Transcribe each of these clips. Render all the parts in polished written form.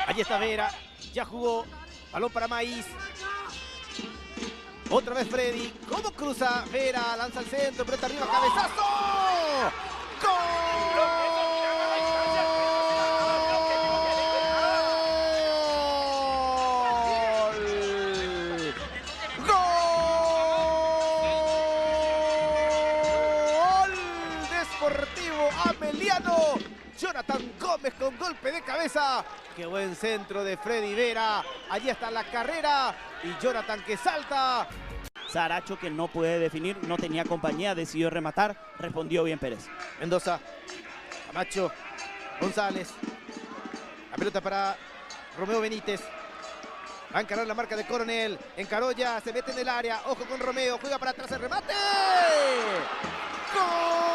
Allí está Vera, ya jugó, balón para Maíz. Otra vez Freddy, ¿cómo cruza? Vera, lanza al centro, pelota arriba, cabezazo. ¡Gol! Deportivo Ameliano. Jonathan Gómez con golpe de cabeza. Qué buen centro de Freddy Vera. Allí está la carrera y Jonathan que salta. Saracho, que no puede definir, no tenía compañía, decidió rematar, respondió bien Pérez. Mendoza, Camacho, González. La pelota para Romeo Benítez. Va a encarar la marca de Coronel. Encaró ya, se mete en el área. Ojo con Romeo, juega para atrás el remate. ¡Gol!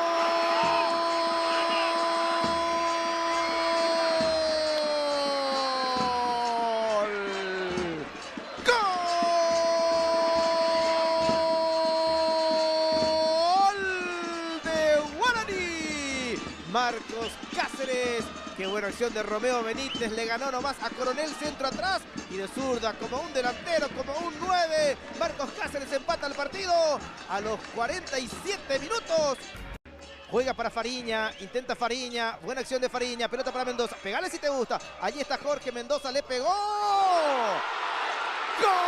Marcos Cáceres, qué buena acción de Romeo Benítez, le ganó nomás a Coronel, centro atrás y de zurda como un delantero, como un 9. Marcos Cáceres empata el partido a los 47 minutos. Juega para Fariña, intenta Fariña, buena acción de Fariña, pelota para Mendoza, pegale si te gusta. Allí está Jorge Mendoza, le pegó. ¡Gol!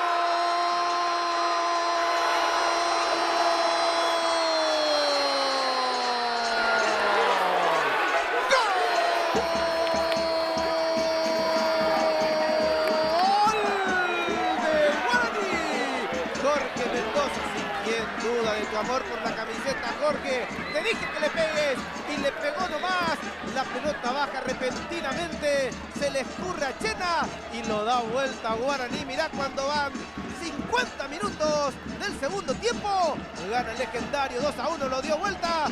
Jorge Mendoza, sin duda de tu amor por la camiseta, Jorge. Te dije que le pegues y le pegó nomás. La pelota baja repentinamente, se le escurre a Chena y lo da vuelta a Guaraní. Mirá cuando van 50 minutos del segundo tiempo. Gana el legendario 2-1, lo dio vuelta.